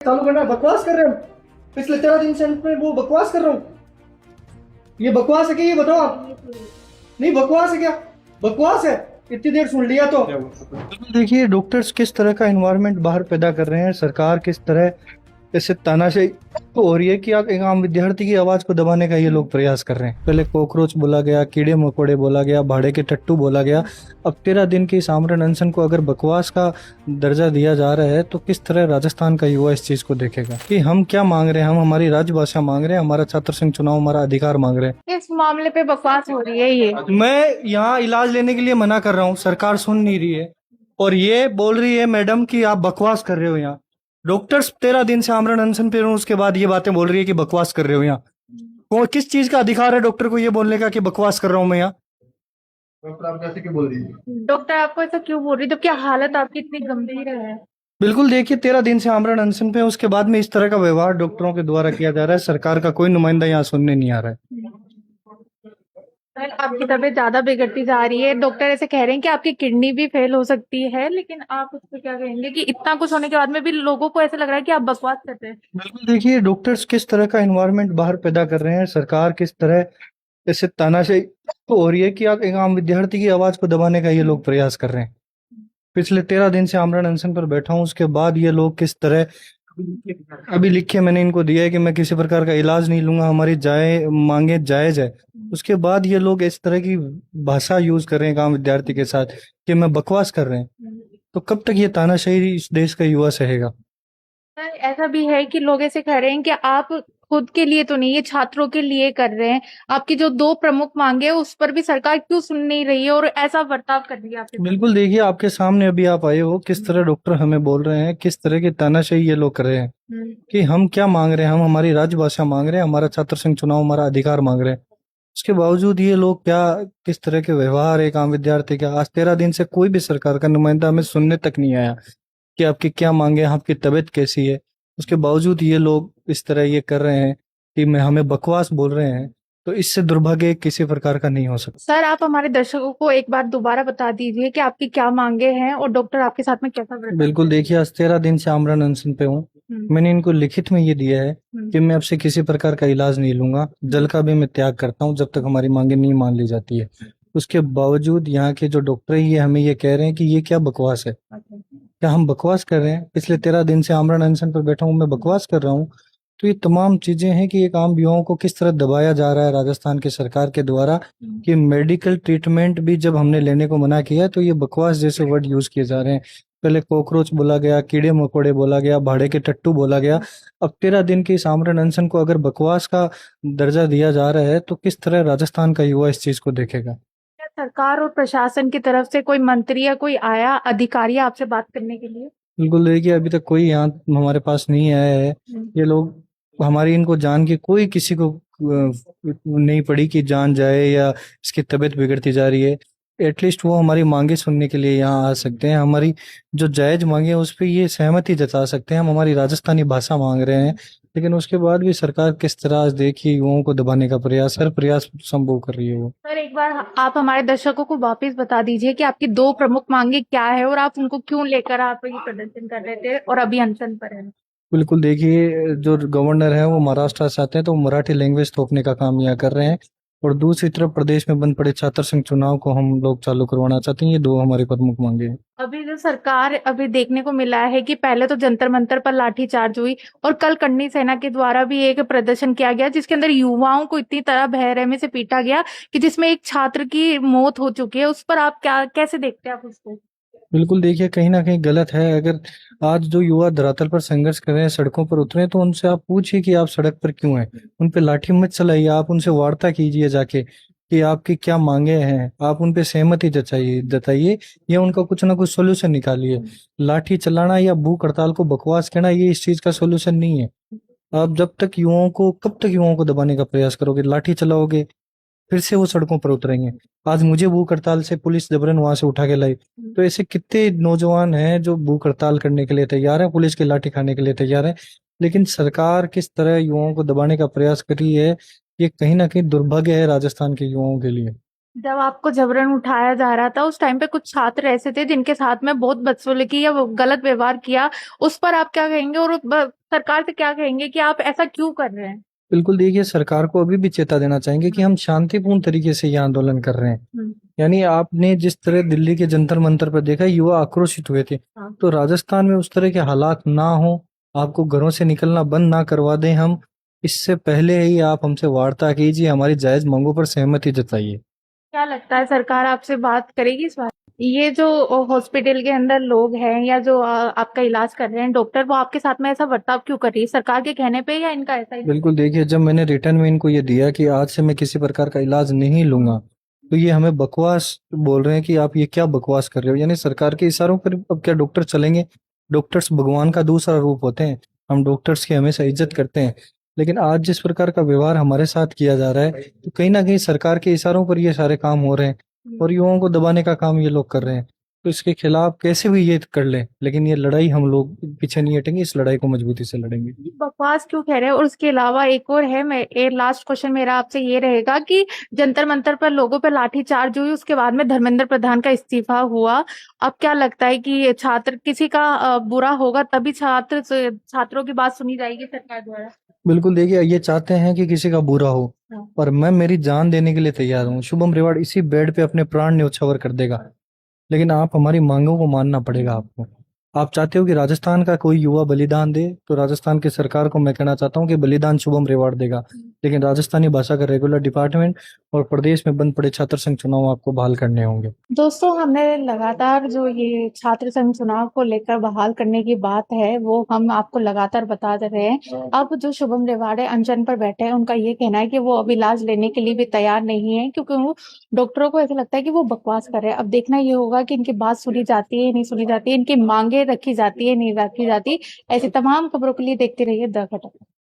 चालू करना बकवास कर रहे हो। पिछले 13 दिन से मैं वो बकवास कर रहा हूँ। ये बकवास है क्या? ये बताओ आप। नहीं बकवास है क्या? बकवास है। इतनी देर सुन लिया तो देखिए डॉक्टर्स किस तरह का एनवायरनमेंट बाहर पैदा कर रहे हैं, सरकार किस तरह ऐसे तानाशाही हो रही है कि आप एक आम विद्यार्थी की आवाज को दबाने का ये लोग प्रयास कर रहे हैं। पहले कॉकरोच बोला गया, कीड़े मकोड़े बोला गया, भाड़े के टट्टू बोला गया। अब 13 दिन की इस आमरण अनशन को अगर बकवास का दर्जा दिया जा रहा है तो किस तरह राजस्थान का युवा इस चीज को देखेगा कि हम क्या मांग रहे हैं। हम हमारी राजभाषा मांग रहे हैं, हमारा छात्र संघ चुनाव, हमारा अधिकार मांग रहे हैं। इस मामले पे बकवास हो रही है ये। मैं यहाँ इलाज लेने के लिए मना कर रहा हूँ, सरकार सुन नहीं रही है और ये बोल रही है मैडम कि आप बकवास कर रहे हो। यहाँ डॉक्टर्स 13 दिन से आमरण अनशन पे हैं, उसके बाद ये बातें बोल रही है कि बकवास कर रहे हो। यहाँ किस चीज का अधिकार है डॉक्टर को ये बोलने का कि बकवास कर रहा हूँ मैं यहाँ? डॉक्टर आप कैसे क्यों बोल रही है? डॉक्टर आपको ऐसा क्यों बोल रही है? तो क्या हालत आपकी इतनी गंभीर है? बिल्कुल देखिए 13 दिन से आमरण अनशन पे हैं, उसके बाद में इस तरह का व्यवहार डॉक्टरों के द्वारा किया जा रहा है। सरकार का कोई नुमाइंदा यहाँ सुनने नहीं आ रहा है। सर, आपकी तबीयत ज्यादा बिगड़ती जा रही है। डॉक्टर ऐसे कह रहे हैं कि आपकी किडनी भी फेल हो सकती है, लेकिन आप उस पर क्या कहेंगे कि इतना कुछ होने के बाद में भी लोगों को ऐसा लग रहा है कि आप बकवास कर रहे हैं? बिल्कुल देखिए डॉक्टर्स किस तरह का एनवायरनमेंट बाहर पैदा कर रहे हैं, सरकार किस तरह ऐसे तानाशाही हो रही है कि आप एक आम विद्यार्थी की आवाज को दबाने का ये लोग प्रयास कर रहे हैं। पिछले 13 दिन से आमरण अनशन पर बैठा हूँ, उसके बाद ये लोग किस तरह अभी लिखे मैंने इनको दिया है कि मैं किसी प्रकार का इलाज नहीं लूंगा, हमारी मांगे जायज है। उसके बाद ये लोग इस तरह की भाषा यूज कर रहे हैं एक आम विद्यार्थी के साथ कि मैं बकवास कर रहे हैं। तो कब तक ये तानाशाही इस देश का युवा सहेगा? सर, ऐसा भी है कि लोग ऐसे कह रहे हैं कि आप खुद के लिए तो नहीं, ये छात्रों के लिए कर रहे हैं। आपकी जो दो प्रमुख मांगे हैं उस पर भी सरकार क्यों सुन नहीं रही है और ऐसा बर्ताव कर रही है आपके साथ? बिल्कुल देखिए आपके सामने अभी आप आए हो, किस तरह डॉक्टर हमें बोल रहे हैं, किस तरह की तानाशाही ये लोग कर रहे हैं कि हम क्या मांग रहे हैं। हम हमारी राजभाषा मांग रहे हैं, हमारा छात्र संघ चुनाव, हमारा अधिकार मांग रहे हैं। उसके बावजूद ये लोग क्या किस तरह के व्यवहार एक आम विद्यार्थी का। आज 13 दिन से कोई भी सरकार का नुमाइंदा हमें सुनने तक नहीं आया कि आपकी क्या मांगे, आपकी तबीयत कैसी है। उसके बावजूद ये लोग इस तरह ये कर रहे हैं कि मैं हमें बकवास बोल रहे हैं। तो इससे दुर्भाग्य किसी प्रकार का नहीं हो सकता। सर, आप हमारे दर्शकों को एक बार दोबारा बता दीजिए कि आपकी क्या मांगे हैं और डॉक्टर आपके साथ में कैसा बर्ताव बिल्कुल देखिए आज 13 दिन से आमरण अनशन पे हूँ। हम्म, मैंने इनको लिखित में ये दिया है हम्म, कि मैं आपसे किसी प्रकार का इलाज नहीं लूंगा, जल का भी मैं त्याग करता हूँ जब तक हमारी मांगे नहीं मान ली जाती है। उसके बावजूद यहाँ के जो डॉक्टर हैं ये हमें ये कह रहे हैं कि ये क्या बकवास है। अच्छा। क्या हम बकवास कर रहे हैं? पिछले 13 दिन से आमरण अनशन पर बैठा हूँ, मैं बकवास कर रहा हूँ? तो ये तमाम चीजें हैं कि एक आम युवाओं को किस तरह दबाया जा रहा है राजस्थान की सरकार के द्वारा कि मेडिकल ट्रीटमेंट भी जब हमने लेने को मना किया तो ये बकवास जैसे वर्ड यूज किए जा रहे हैं। पहले कॉकरोच बोला गया, कीड़े मकोड़े बोला गया, भाड़े के टट्टू बोला गया। अब 13 दिन की इस आमरण अनशन को अगर बकवास का दर्जा दिया जा रहा है तो किस तरह राजस्थान का युवा इस चीज को देखेगा? क्या सरकार और प्रशासन की तरफ से कोई मंत्री या कोई आया अधिकारी आपसे बात करने के लिए? बिल्कुल देखिए अभी तक कोई यहाँ हमारे पास नहीं आया है। ये लोग हमारी इनको जान के कोई किसी को नहीं पड़ी कि जान जाए या इसकी तबीयत बिगड़ती जा रही है। एटलीस्ट वो हमारी मांगे सुनने के लिए यहाँ आ सकते हैं, हमारी जो जायज मांगे हैं उस पर ये सहमति जता सकते हैं। हम हमारी राजस्थानी भाषा मांग रहे हैं, लेकिन उसके बाद भी सरकार किस तरह आज देखिए युवाओं को दबाने का प्रयास, हर प्रयास संभव कर रही है वो। सर, एक बार आप हमारे दर्शकों को वापस बता दीजिए कि आपकी दो प्रमुख मांगे क्या है और आप उनको क्यों लेकर आप ये प्रदर्शन कर रहे थे और अभी अनशन पर है? बिल्कुल देखिए जो गवर्नर है वो महाराष्ट्र से आते हैं तो वो मराठी लैंग्वेज थोपने का काम यहाँ कर रहे हैं और दूसरी तरफ प्रदेश में बंद पड़े छात्र संघ चुनाव को हम लोग चालू करवाना चाहते हैं। ये दो हमारी प्रमुख मांगे हैं। अभी जो सरकार अभी देखने को मिला है कि पहले तो जंतर मंतर पर लाठीचार्ज हुई और कल कन्नी सेना के द्वारा भी एक प्रदर्शन किया गया जिसके अंदर युवाओं को इतनी तरह बहरहमी से पीटा गया कि जिसमें एक छात्र की मौत हो चुकी है। उस पर आप क्या कैसे देखते हैं आप उसको? बिल्कुल देखिए कहीं ना कहीं गलत है। अगर आज जो युवा धरातल पर संघर्ष कर रहे हैं, सड़कों पर उतरे हैं, तो उनसे आप पूछिए कि आप सड़क पर क्यों हैं। उन पे लाठी मत चलाइए, आप उनसे वार्ता कीजिए जाके कि आपकी क्या मांगे हैं, आप उन पे सहमति जताइए जताइए या उनका कुछ ना कुछ सोल्यूशन निकालिए। लाठी चलाना या भूख हड़ताल को बकवास कहना ये इस चीज का सोल्यूशन नहीं है। आप जब तक युवाओं को कब तक युवाओं को दबाने का प्रयास करोगे, लाठी चलाओगे, फिर से वो सड़कों पर उतरेंगे। आज मुझे भूख हड़ताल से पुलिस जबरन वहां से उठा के लाई। तो ऐसे कितने नौजवान हैं जो भूख हड़ताल करने के लिए तैयार है, पुलिस की लाठी खाने के लिए तैयार है। लेकिन सरकार किस तरह युवाओं को दबाने का प्रयास कर रही है, ये कहीं ना कहीं दुर्भाग्य है राजस्थान के युवाओं के लिए। जब आपको जबरन उठाया जा रहा था उस टाइम पे कुछ छात्र ऐसे थे जिनके साथ में बहुत बदसलूकी या वो गलत व्यवहार किया, उस पर आप क्या कहेंगे? और सरकार से क्या कहेंगे कि आप ऐसा क्यों कर रहे हैं? बिल्कुल देखिए, सरकार को अभी भी चेता देना चाहेंगे कि हम शांतिपूर्ण तरीके से ये आंदोलन कर रहे हैं। यानी आपने जिस तरह दिल्ली के जंतर मंतर पर देखा, युवा आक्रोशित हुए थे, हाँ। तो राजस्थान में उस तरह के हालात ना हो, आपको घरों से निकलना बंद ना करवा दें हम, इससे पहले ही आप हमसे वार्ता कीजिए, हमारी जायज मांगों पर सहमति जताइए। क्या लगता है सरकार आपसे बात करेगी इस बार? ये जो हॉस्पिटल के अंदर लोग हैं या जो आपका इलाज कर रहे हैं डॉक्टर, वो आपके साथ में ऐसा बर्ताव क्यों कर रही है? सरकार के कहने पे या इनका ऐसा ही? बिल्कुल देखिए, जब मैंने रिटर्न में इनको ये दिया कि आज से मैं किसी प्रकार का इलाज नहीं लूंगा, तो ये हमें बकवास बोल रहे हैं कि आप ये क्या बकवास कर रहे हो। यानी सरकार के इशारों पर अब क्या डॉक्टर चलेंगे? डॉक्टर्स भगवान का दूसरा रूप होते हैं, हम डॉक्टर्स की हमेशा इज्जत करते हैं, लेकिन आज जिस प्रकार का व्यवहार हमारे साथ किया जा रहा है, तो कहीं ना कहीं सरकार के इशारों पर ये सारे काम हो रहे हैं और युवाओं को दबाने का काम ये लोग कर रहे हैं। तो इसके खिलाफ कैसे भी ये कर ले, लेकिन ये लड़ाई हम लोग पीछे नहीं हटेंगे, इस लड़ाई को मजबूती से लड़ेंगे। बकवास क्यों कह रहे हैं? और उसके अलावा एक और है, मैं एक लास्ट क्वेश्चन मेरा आपसे ये रहेगा कि जंतर मंतर पर लोगों पर लाठीचार्ज हुई, उसके बाद में धर्मेंद्र प्रधान का इस्तीफा हुआ। अब क्या लगता है कि छात्र किसी का बुरा होगा तभी छात्रों की बात सुनी जाएगी सरकार द्वारा? बिल्कुल देखिए, ये चाहते हैं कि किसी का बुरा हो, हाँ। पर मैं मेरी जान देने के लिए तैयार हूँ। शुभम रेवाड़ इसी बेड पे अपने प्राण न्योछावर कर देगा, लेकिन आप हमारी मांगों को मानना पड़ेगा आपको। आप चाहते हो कि राजस्थान का कोई युवा बलिदान दे, तो राजस्थान की सरकार को मैं कहना चाहता हूँ कि बलिदान शुभम रेवाड़ देगा, लेकिन राजस्थानी भाषा का रेगुलर डिपार्टमेंट और प्रदेश में बंद पड़े छात्र संघ चुनाव आपको बहाल करने होंगे। दोस्तों, हमने लगातार जो ये छात्र संघ चुनाव को लेकर बहाल करने की बात है, वो हम आपको लगातार बता रहे हैं। अब जो शुभम रेवाड़े अनशन पर बैठे हैं, उनका ये कहना है कि वो अब इलाज लेने के लिए भी तैयार नहीं है, क्योंकि वो डॉक्टरों को ऐसा लगता है कि वो बकवास कर रहे हैं। अब देखना ये होगा कि इनकी बात सुनी जाती है, नहीं सुनी जाती है, इनकी मांगे रखी जाती है, नहीं रखी जाती। ऐसी तमाम खबरों के लिए देखते रहिए द घटक।